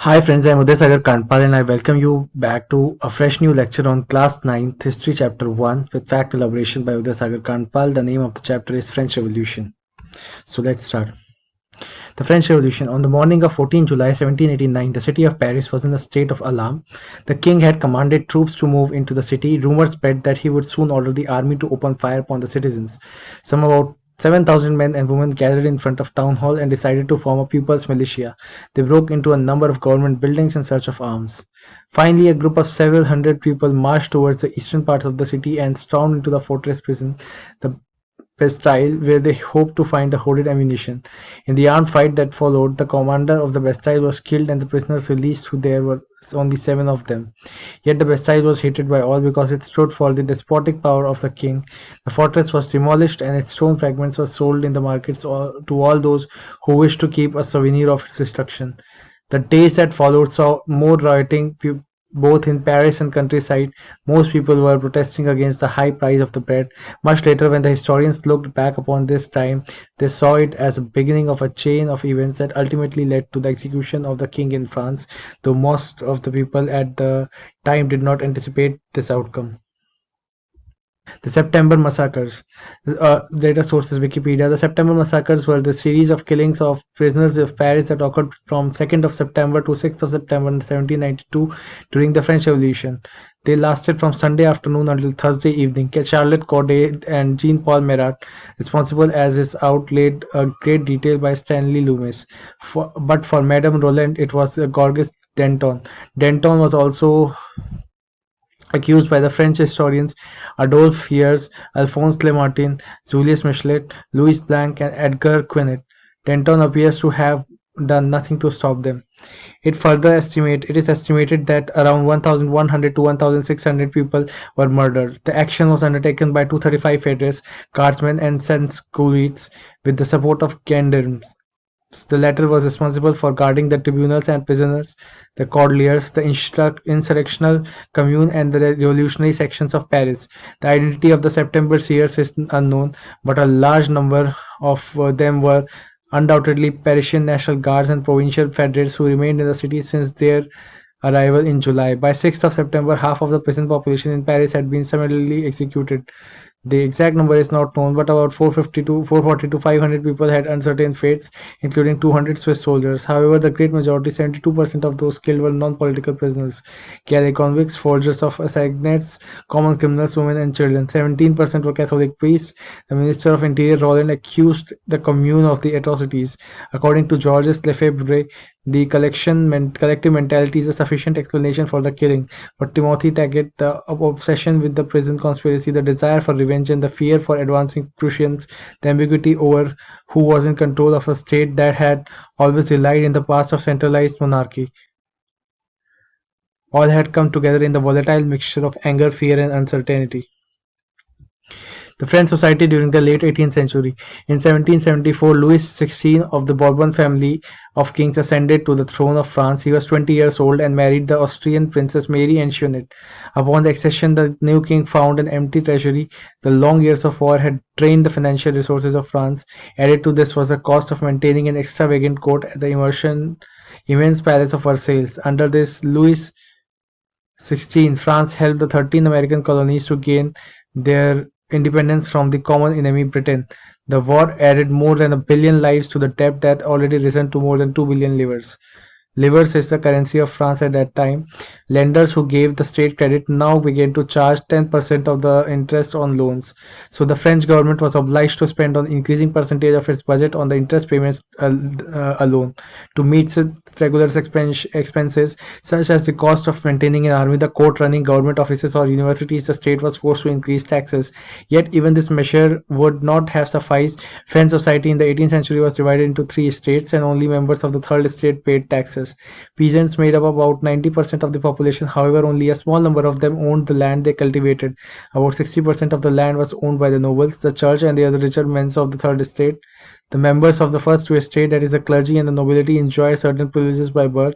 Hi friends, I am Uday Sagar Kanpal and I welcome you back to a fresh new lecture on Class 9th History Chapter 1 with fact elaboration by Uday Sagar Kanpal. The name of the chapter is French Revolution. So let's start. The French Revolution. On the morning of 14 July 1789, the city of Paris was in a state of alarm. The king had commanded troops to move into the city. Rumors spread that he would soon order the army to open fire upon the citizens. Some about 7,000 men and women gathered in front of town hall and decided to form a people's militia. They broke into a number of government buildings in search of arms. Finally, a group of several hundred people marched towards the eastern parts of the city and stormed into the fortress prison. The Bastille, where they hoped to find the hoarded ammunition. In the armed fight that followed, the commander of the Bastille was killed and the prisoners released, who there were only 7 of them. Yet the Bastille was hated by all because it stood for the despotic power of the king. The fortress was demolished and its stone fragments were sold in the markets to all those who wished to keep a souvenir of its destruction. The days that followed saw more rioting, both in Paris and countryside. Most people were protesting against the high price of the bread. Much later, when the historians looked back upon this time, they saw it as the beginning of a chain of events that ultimately led to the execution of the king in France, though most of the people at the time did not anticipate this outcome. The September Massacres. Data sources Wikipedia. The September Massacres were the series of killings of prisoners of Paris that occurred from 2nd of September to 6th of September 1792 during the French Revolution. They lasted from Sunday afternoon until Thursday evening. Charlotte Corday and Jean-Paul Marat, responsible as is outlaid a great detail by Stanley Loomis. But for Madame Roland, it was Gorges Danton. Danton was also accused by the French historians Adolphe Thiers, Alphonse Lamartine, Julius Michelet, Louis Blanc, and Edgar Quinet. Danton appears to have done nothing to stop them. It is estimated that around 1,100 to 1,600 people were murdered. The action was undertaken by 235 Fédérés, guardsmen, and sans-culottes with the support of gendarmes. The latter was responsible for guarding the tribunals and prisoners, the Cordeliers, the insurrectional commune, and the revolutionary sections of Paris. The identity of the September seers is unknown, but a large number of them were undoubtedly Parisian National Guards and provincial federates who remained in the city since their arrival in July. By 6th of September, half of the prison population in Paris had been summarily executed. The exact number is not known, but about 440 to 500 people had uncertain fates, including 200 Swiss soldiers. However, the great majority, 72% of those killed, were non-political prisoners, galley convicts, forgers of assignats, common criminals, women and children. 17% were Catholic priests. The Minister of Interior Roland accused the Commune of the atrocities. According to Georges Lefebvre, the collective mentality is a sufficient explanation for the killing. For Timothy Taggart, the obsession with the prison conspiracy, the desire for revenge, and the fear for advancing Prussians, the ambiguity over who was in control of a state that had always relied in the past of centralized monarchy, all had come together in the volatile mixture of anger, fear, and uncertainty. The French society during the late 18th century. In 1774, Louis XVI of the Bourbon family of kings ascended to the throne of France. He was 20 years old and married the Austrian Princess Mary Antoinette. Upon the accession, the new king found an empty treasury. The long years of war had drained the financial resources of France. Added to this was the cost of maintaining an extravagant court at the immense palace of Versailles. Under this Louis XVI, France helped the 13 American colonies to gain their independence from the common enemy Britain. The war added more than a billion lives to the debt that already risen to more than 2 billion livres. Livres is the currency of France at that time. Lenders who gave the state credit now began to charge 10% of the interest on loans. So the French government was obliged to spend an increasing percentage of its budget on the interest payments alone. To meet its regular expenses, such as the cost of maintaining an army, the court running government offices or universities, the state was forced to increase taxes. Yet even this measure would not have sufficed. French society in the 18th century was divided into three estates, and only members of the third estate paid taxes. Peasants made up about 90% of the population. However, only a small number of them owned the land they cultivated. About 60% of the land was owned by the nobles, the church, and the other richer men of the third estate. The members of the first two estates, that is the clergy and the nobility, enjoyed certain privileges by birth.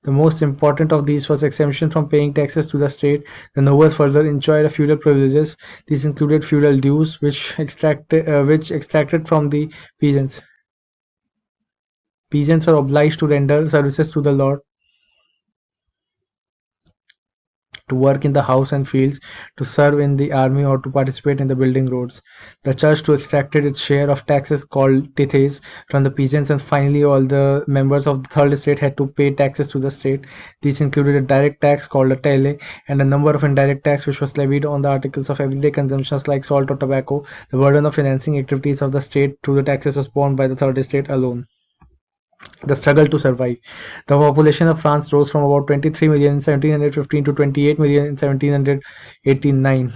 The most important of these was exemption from paying taxes to the state. The nobles further enjoyed feudal privileges. These included feudal dues, which extracted from the peasants. Peasants were obliged to render services to the lord. to work in the house and fields, to serve in the army, or to participate in the building roads. The church too extracted its share of taxes called tithes from the peasants, and finally all the members of the third estate had to pay taxes to the state. These included a direct tax called a taille and a number of indirect tax which was levied on the articles of everyday consumptions like salt or tobacco. The burden of financing activities of the state through the taxes was borne by the third estate alone. The struggle to survive. The population of France rose from about 23 million in 1715 to 28 million in 1789.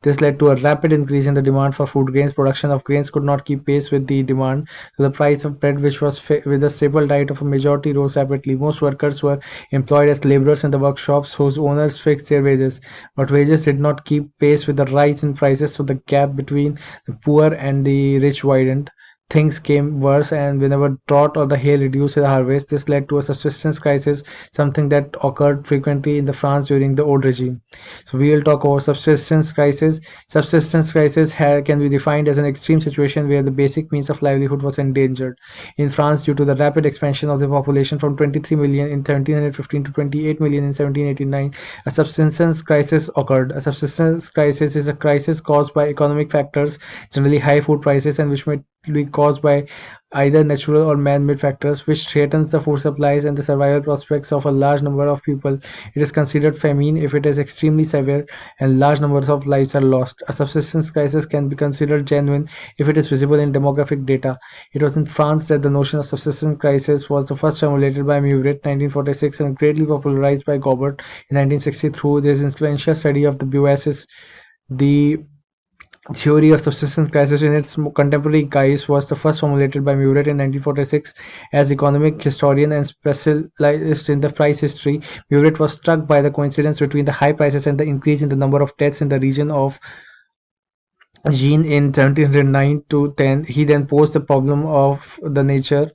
This led to a rapid increase in the demand for food grains. Production of grains could not keep pace with the demand, so the price of bread, which was with the staple diet of a majority, rose rapidly. Most workers were employed as laborers in the workshops, whose owners fixed their wages, but wages did not keep pace with the rise in prices, so the gap between the poor and the rich widened. Things came worse, and whenever drought or the hail reduced the harvest, this led to a subsistence crisis, something that occurred frequently in the France during the old regime. So we will talk about subsistence crisis. Subsistence crisis can be defined as an extreme situation where the basic means of livelihood was endangered. In France, due to the rapid expansion of the population from 23 million in 1715 to 28 million in 1789, a subsistence crisis occurred. A subsistence crisis is a crisis caused by economic factors, generally high food prices, and which may be caused by either natural or man-made factors, which threatens the food supplies and the survival prospects of a large number of people. It is considered famine if it is extremely severe and large numbers of lives are lost. A subsistence crisis can be considered genuine if it is visible in demographic data. It was in France that the notion of subsistence crisis was the first formulated by Mouret 1946 and greatly popularized by Gobert in 1960 through his influential study of the Boisses. The theory of subsistence crisis in its contemporary guise was the first formulated by Mouret in 1946. As economic historian and specialist in the price history, Mouret was struck by the coincidence between the high prices and the increase in the number of deaths in the region of Jean in 1709 to 10. He then posed the problem of the nature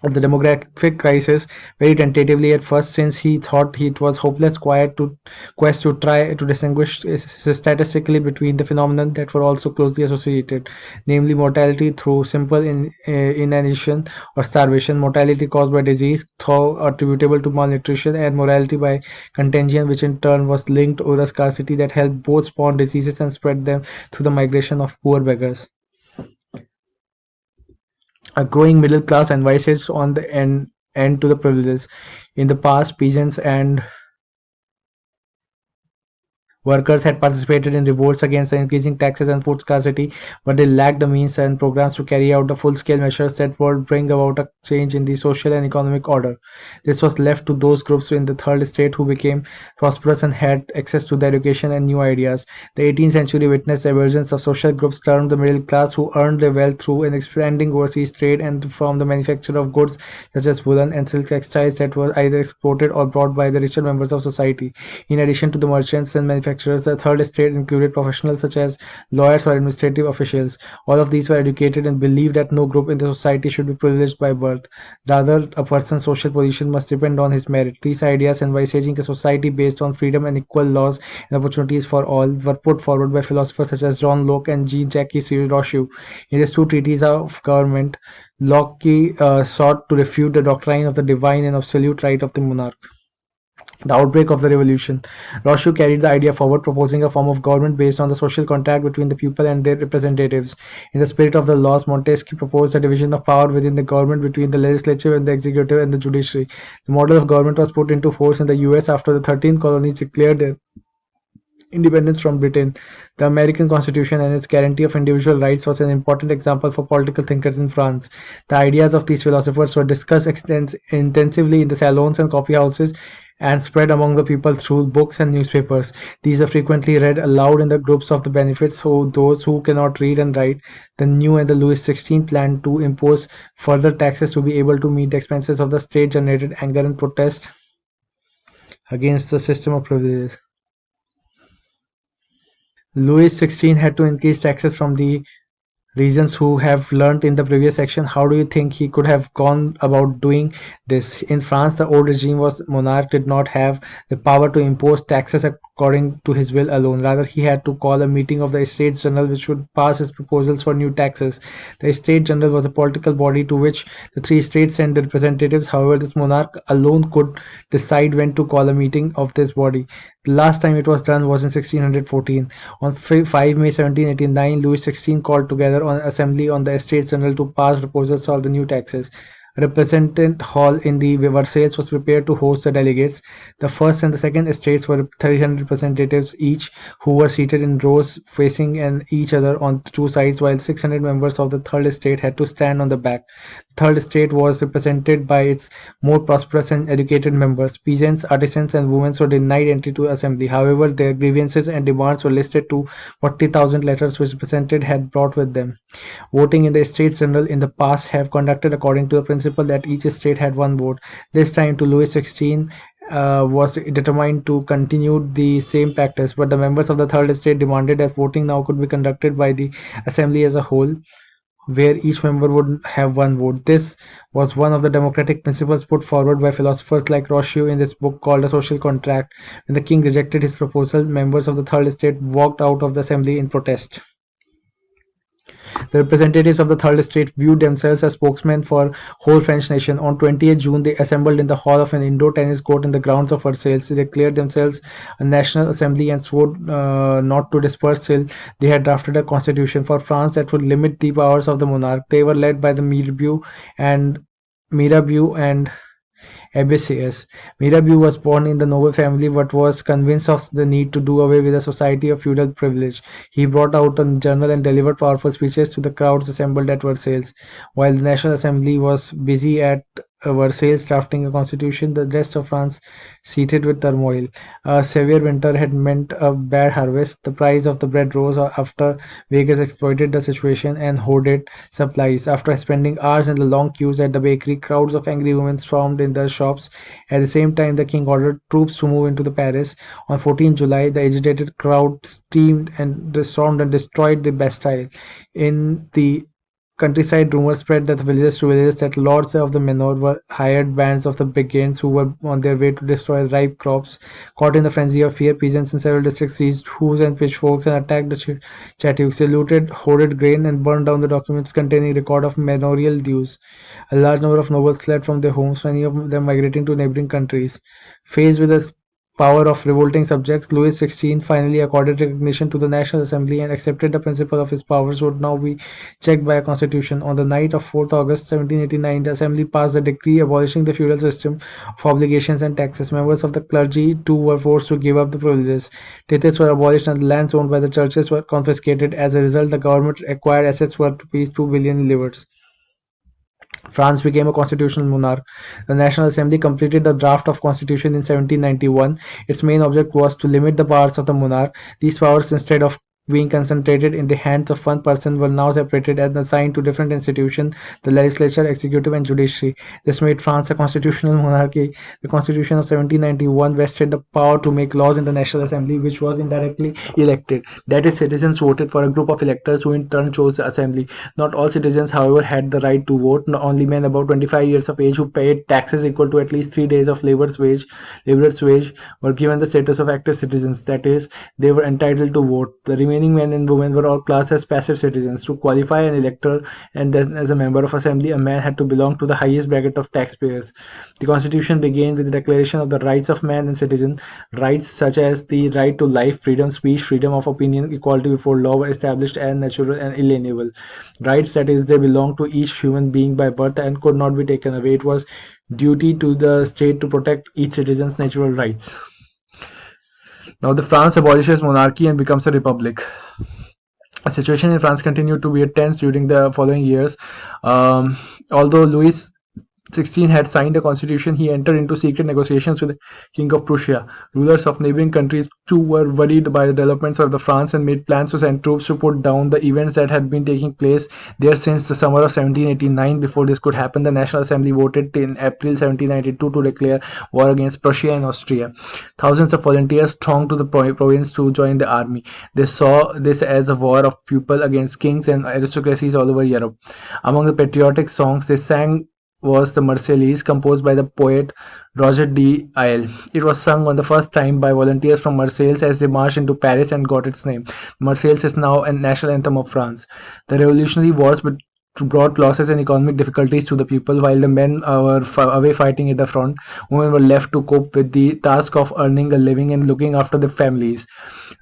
of the demographic crisis very tentatively at first, since he thought it was hopeless quest to try to distinguish statistically between the phenomena that were also closely associated, namely mortality through simple inanition or starvation, mortality caused by disease though attributable to malnutrition, and mortality by contagion, which in turn was linked to the scarcity that helped both spawn diseases and spread them through the migration of poor beggars. A growing middle class and vices on the end to the privileges. In the past, peasants and workers had participated in revolts against the increasing taxes and food scarcity, but they lacked the means and programs to carry out the full-scale measures that would bring about a change in the social and economic order. This was left to those groups in the third estate who became prosperous and had access to the education and new ideas. The 18th century witnessed the emergence of social groups termed the middle class, who earned their wealth through an expanding overseas trade and from the manufacture of goods such as woolen and silk textiles that were either exported or brought by the richer members of society. In addition to the merchants and manufacturers, the third estate included professionals such as lawyers or administrative officials. All of these were educated and believed that no group in the society should be privileged by birth. Rather, a person's social position must depend on his merit. These ideas, envisaging a society based on freedom and equal laws and opportunities for all, were put forward by philosophers such as John Locke and Jean-Jacques Rousseau. In his two treatises of government, Locke sought to refute the doctrine of the divine and absolute right of the monarch. The outbreak of the revolution. Rousseau carried the idea forward, proposing a form of government based on the social contract between the people and their representatives. In the spirit of the laws, Montesquieu proposed a division of power within the government between the legislature and the executive and the judiciary. The model of government was put into force in the US after the 13 colonies declared their independence from Britain. The American Constitution and its guarantee of individual rights was an important example for political thinkers in France. The ideas of these philosophers were discussed intensively in the salons and coffee houses and spread among the people through books and newspapers. These are frequently read aloud in the groups of the benefits for those who cannot read and write. The new and the Louis XVI plan to impose further taxes to be able to meet the expenses of the state generated anger and protest against the system of privileges. Louis XVI had to increase taxes from the reasons who have learned in the previous section. How do you think he could have gone about doing this? In France, the old regime was monarch did not have the power to impose taxes according to his will alone. Rather, he had to call a meeting of the Estates General which would pass his proposals for new taxes. The Estates General was a political body to which the three states sent their representatives. However, this monarch alone could decide when to call a meeting of this body. The last time it was done was in 1614. On 5 May 1789, Louis XVI called together an assembly on the Estates General to pass proposals for the new taxes. A representative hall in the Versailles was prepared to host the delegates. The first and the second estates were 300 representatives each, who were seated in rows facing each other on two sides, while 600 members of the third estate had to stand on the back. The third estate was represented by its more prosperous and educated members. Peasants, artisans, and women were denied entry to the assembly. However, their grievances and demands were listed to 40,000 letters which representatives had brought with them. Voting in the Estates General in the past have conducted according to the principle that each state had one vote. This time to Louis XVI was determined to continue the same practice, but the members of the third estate demanded that voting now could be conducted by the assembly as a whole, where each member would have one vote. This was one of the democratic principles put forward by philosophers like Rousseau in this book called A Social Contract. When the king rejected his proposal, members of the third estate walked out of the assembly in protest. The representatives of the Third Estate viewed themselves as spokesmen for whole French nation. On 20th June, they assembled in the hall of an indoor tennis court in the grounds of Versailles. They declared themselves a national assembly and swore not to disperse till they had drafted a constitution for France that would limit the powers of the monarch. They were led by the Mirabeau and Abbassias. Mirabeau was born in the noble family but was convinced of the need to do away with a society of feudal privilege. He brought out a journal and delivered powerful speeches to the crowds assembled at Versailles. While the National Assembly was busy at Versailles drafting a constitution, the rest of France seethed with turmoil. A severe winter had meant a bad harvest. The price of the bread rose after bakers exploited the situation and hoarded supplies. After spending hours in the long queues at the bakery, crowds of angry women swarmed in the shops. At the same time, the king ordered troops to move into the Paris. On 14 July, the agitated crowd stormed and destroyed the Bastille. In the countryside, rumors spread that villages to villages that lords of the manor were hired bands of the brigands who were on their way to destroy ripe crops. Caught in the frenzy of fear, peasants in several districts seized hoes and pitchforks and attacked the chateaux. They looted hoarded grain and burned down the documents containing record of manorial dues. A large number of nobles fled from their homes, many of them migrating to neighboring countries. Faced with the power of revolting subjects, Louis XVI finally accorded recognition to the National Assembly and accepted the principle of his powers would now be checked by a constitution. On the night of 4th August 1789, the Assembly passed a decree abolishing the feudal system of obligations and taxes. Members of the clergy too were forced to give up the privileges. Tithes were abolished and the lands owned by the churches were confiscated. As a result, the government acquired assets worth rupees 2 billion livres. France became a constitutional monarch. The National Assembly completed the draft of constitution in 1791. Its main object was to limit the powers of the monarch. These powers, instead of being concentrated in the hands of one person, were now separated and assigned to different institutions, the legislature, executive, and judiciary. This made France a constitutional monarchy. The Constitution of 1791 vested the power to make laws in the National Assembly, which was indirectly elected. That is, citizens voted for a group of electors who in turn chose the assembly. Not all citizens, however, had the right to vote. Only men above 25 years of age who paid taxes equal to at least 3 days of laborer's wage were given the status of active citizens. That is, they were entitled to vote. The remaining men and women were all classed as passive citizens. To qualify an elector and then as a member of assembly, a man had to belong to the highest bracket of taxpayers. The constitution began with the declaration of the rights of man and citizen. Rights such as the right to life, freedom of speech, freedom of opinion, equality before law were established as natural and inalienable. Rights, that is, they belong to each human being by birth and could not be taken away. It was duty to the state to protect each citizen's natural rights. Now the France abolishes monarchy and becomes a republic. The situation in France continued to be tense during the following years. Although Louis 16 had signed a constitution, he entered into secret negotiations with the King of Prussia. Rulers of neighboring countries too were worried by the developments of the France and made plans to send troops to put down the events that had been taking place there since the summer of 1789. Before this could happen, the National Assembly voted in April 1792 to declare war against Prussia and Austria. Thousands of volunteers thronged to the province to join the army. They saw this as a war of people against kings and aristocracies all over Europe. Among the patriotic songs they sang was the Marseillaise, composed by the poet Roger de Lisle. It was sung on the first time by volunteers from Marseille as they marched into Paris and got its name. Marseillaise is now a national anthem of France. The Revolutionary Wars brought losses and economic difficulties to the people. While the men were away fighting at the front, women were left to cope with the task of earning a living and looking after their families.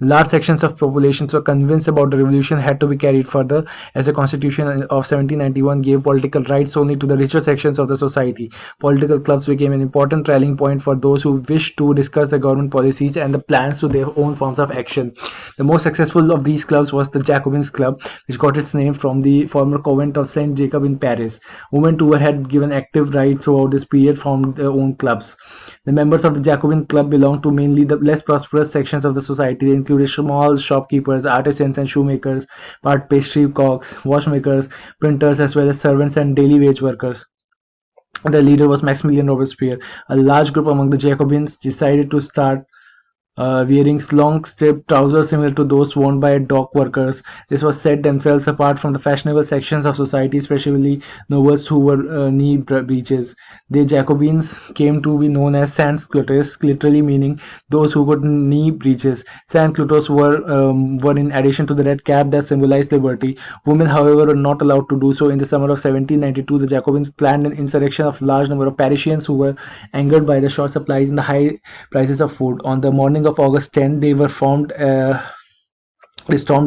Large sections of populations were convinced about the revolution had to be carried further, as the Constitution of 1791 gave political rights only to the richer sections of the society. Political clubs became an important rallying point for those who wished to discuss the government policies and the plans to their own forms of action. The most successful of these clubs was the Jacobins Club, which got its name from the former convent of Saint Jacob in Paris. Women too had given active right throughout this period, formed their own clubs. The members of the Jacobin Club belonged to mainly the less prosperous sections of the society. They included small shopkeepers, artisans and shoemakers, part pastry cooks, watchmakers, printers, as well as servants and daily wage workers. The leader was Maximilian Robespierre. A large group among the Jacobins decided to start wearing long striped trousers similar to those worn by dock workers. This was set themselves apart from the fashionable sections of society, especially nobles who wore knee breeches. The Jacobins came to be known as sans culottes, literally meaning those who could knee breeches. Sans culottes were in addition to the red cap that symbolized liberty. Women, however, were not allowed to do so. In the summer of 1792, the Jacobins planned an insurrection of large number of Parisians who were angered by the short supplies and the high prices of food. On the morning of August 10, they stormed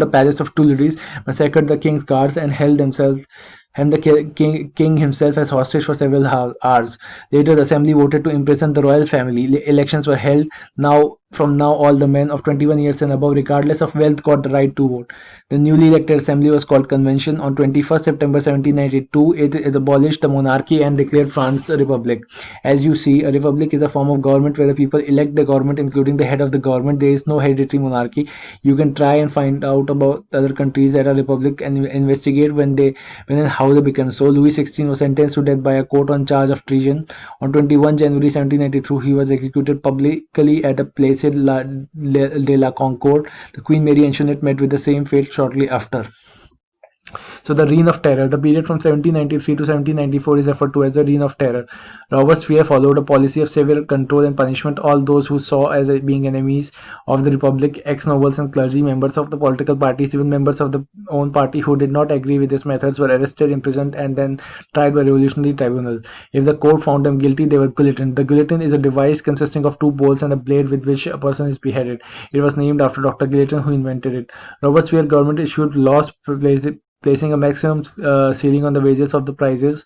the palace of Tuileries, massacred the king's guards, and held the king himself as hostage for several hours. Later, the assembly voted to imprison the royal family. Elections were held. From now, all the men of 21 years and above, regardless of wealth, got the right to vote. The newly elected assembly was called Convention. On 21st September 1792, it abolished the monarchy and declared France a republic. As you see, a republic is a form of government where the people elect the government, including the head of the government. There is no hereditary monarchy. You can try and find out about other countries that are republic and investigate when and how they became so. Louis XVI was sentenced to death by a court on charge of treason. On 21 January 1793, he was executed publicly at a place de la Concorde. The Queen Mary Antoinette met with the same fate shortly after. So the Reign of Terror. The period from 1793 to 1794 is referred to as the Reign of Terror. Robespierre followed a policy of severe control and punishment. All those who saw as being enemies of the Republic, ex-nobles and clergy, members of the political parties, even members of the own party who did not agree with his methods were arrested, imprisoned, and then tried by revolutionary tribunal. If the court found them guilty, they were guillotined. The guillotine is a device consisting of two bolts and a blade with which a person is beheaded. It was named after Dr. Guillotin, who invented it. Robespierre government issued laws placing a maximum ceiling on the wages of the prices.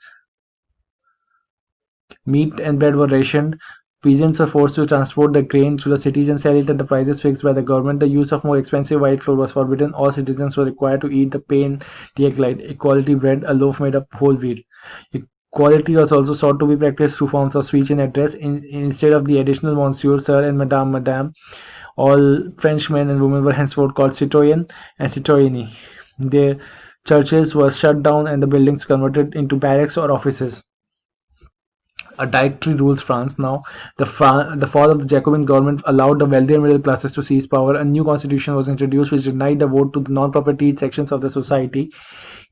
Meat and bread were rationed. Peasants were forced to transport the grain to the cities and sell it at the prices fixed by the government. The use of more expensive white flour was forbidden. All citizens were required to eat the plain diaglite, equality bread, a loaf made of whole wheat. Equality was also sought to be practiced through forms of speech and address. Instead of the additional monsieur, sir, and madame, all French men and women were henceforth called citoyen and citoyenne. Their churches were shut down and the buildings converted into barracks or offices. A dietary rules France now. The fall of the Jacobin government allowed the wealthier middle classes to seize power. A new constitution was introduced which denied the vote to the non-propertied sections of the society.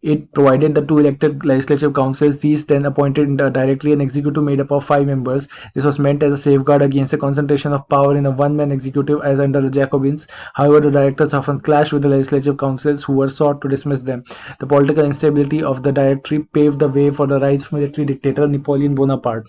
It provided the two elected legislative councils. These then appointed directly an executive made up of 5 members. This was meant as a safeguard against the concentration of power in a one-man executive as under the Jacobins. However, the directors often clashed with the legislative councils who were sought to dismiss them. The political instability of the Directory paved the way for the rise of military dictator Napoleon Bonaparte.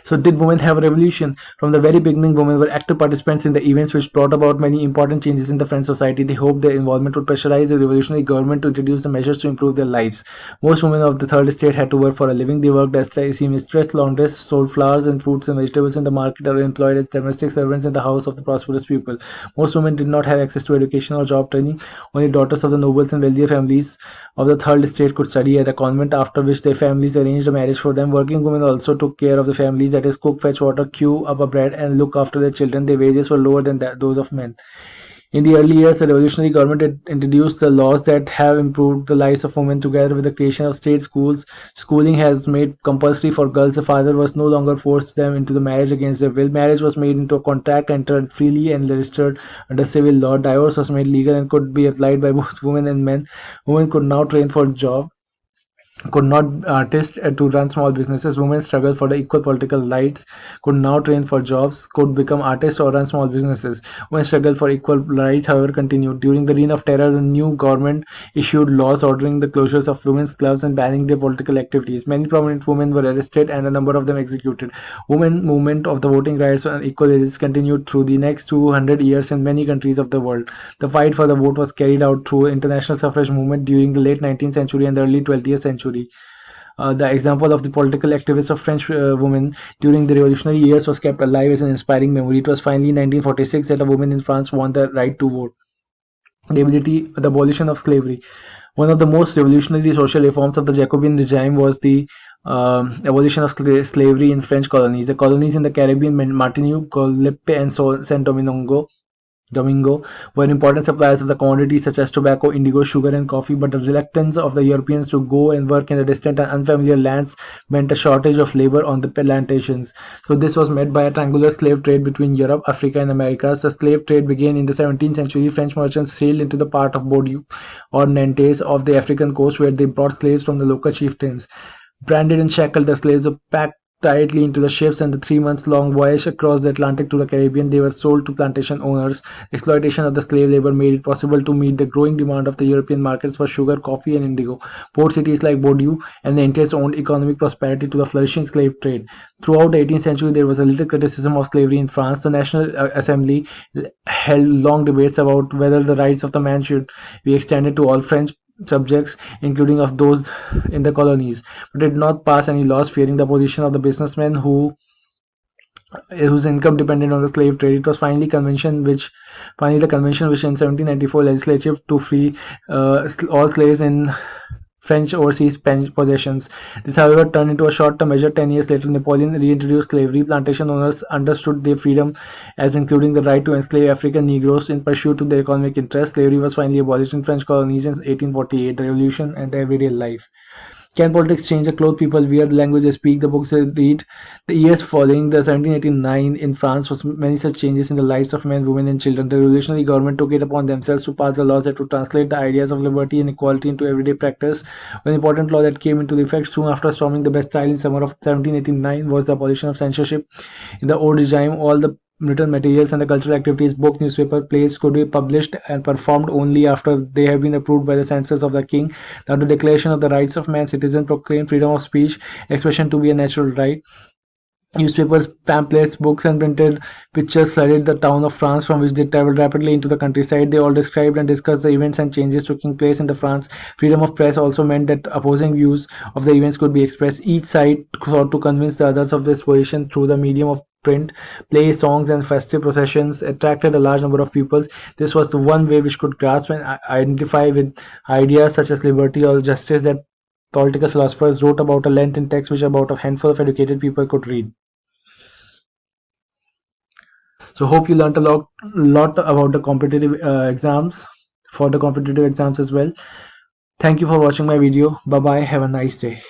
So did women have a revolution? From the very beginning, women were active participants in the events which brought about many important changes in the French society. They hoped their involvement would pressurize the revolutionary government to introduce the measures to improve their lives. Most women of the third estate had to work for a living. They worked as seamstress, laundress, sold flowers and fruits and vegetables in the market, or employed as domestic servants in the house of the prosperous people. Most women did not have access to education or job training. Only daughters of the nobles and wealthier families of the third estate could study at a convent, after which their families arranged a marriage for them. Working women also took care of the families, that is, cook, fetch water, queue up a bread, and look after their children. Their wages were lower than those of men. In the early years, the revolutionary government had introduced the laws that have improved the lives of women. Together with the creation of state schools, schooling has made compulsory for girls. The father was no longer forced them into the marriage against their will. Marriage was made into a contract, entered freely and registered under civil law. Divorce was made legal and could be applied by both women and men. Women could now train for a job, could not artists to run small businesses. Women struggle for the equal political rights, could now train for jobs, could become artists or run small businesses. Women's struggle for equal rights, however, continued. During the Reign of Terror, the new government issued laws ordering the closures of women's clubs and banning their political activities. Many prominent women were arrested and a number of them executed. Women movement of the voting rights and equal ages continued through the next 200 years in many countries of the world. The fight for the vote was carried out through international suffrage movement during the late 19th century and the early 20th century. The example of the political activists of French women during the revolutionary years was kept alive as an inspiring memory. It was finally in 1946 that a woman in France won the right to vote. The abolition of slavery. One of the most revolutionary social reforms of the Jacobin regime was the abolition of slavery in French colonies. The colonies in the Caribbean, Martinique, Guadeloupe, and Saint Domingo were important suppliers of the commodities such as tobacco, indigo, sugar, and coffee, but the reluctance of the Europeans to go and work in the distant and unfamiliar lands meant a shortage of labor on the plantations. So this was met by a triangular slave trade between Europe, Africa, and Americas. The slave trade began in the 17th century. French merchants sailed into the part of Bordeaux or Nantes of the African coast, where they brought slaves from the local chieftains. Branded and shackled, the slaves were packed tightly into the ships, and the 3 months long voyage across the Atlantic to the Caribbean, they were sold to plantation owners. Exploitation of the slave labor made it possible to meet the growing demand of the European markets for sugar, coffee, and indigo. Port cities like Bordeaux and Nantes owed economic prosperity to the flourishing slave trade. Throughout the 18th century, there was a little criticism of slavery in France. The National Assembly held long debates about whether the rights of the man should be extended to all French subjects, including of those in the colonies, but did not pass any laws, fearing the position of the businessmen whose income depended on the slave trade. It was finally the convention which in 1794 legislative to free all slaves in French overseas possessions. This, however, turned into a short-term measure. 10 years later, Napoleon reintroduced slavery. Plantation owners understood their freedom as including the right to enslave African Negroes in pursuit of their economic interests. Slavery was finally abolished in French colonies in 1848. The Revolution and the everyday life. Can politics change the clothes people wear, the language they speak, the books they read? The years following the 1789 in France was many such changes in the lives of men, women, and children. The revolutionary government took it upon themselves to pass the laws that would translate the ideas of liberty and equality into everyday practice. One important law that came into effect soon after storming the Bastille in summer of 1789 was the abolition of censorship. In the old regime, all the written materials and the cultural activities, books, newspaper, plays could be published and performed only after they have been approved by the censors of the king. Now the Declaration of the Rights of Man, Citizen proclaimed freedom of speech, expression to be a natural right. Newspapers, pamphlets, books, and printed pictures flooded the town of France, from which they traveled rapidly into the countryside. They all described and discussed the events and changes taking place in the France. Freedom of press also meant that opposing views of the events could be expressed. Each side sought to convince the others of this position through the medium of print. Plays, songs, and festive processions attracted a large number of pupils. This was the one way which could grasp and identify with ideas such as liberty or justice that political philosophers wrote about a length in text which about a handful of educated people could read. So hope you learned a lot about the competitive exams, for the competitive exams as well. Thank you for watching my video. Bye bye. Have a nice day.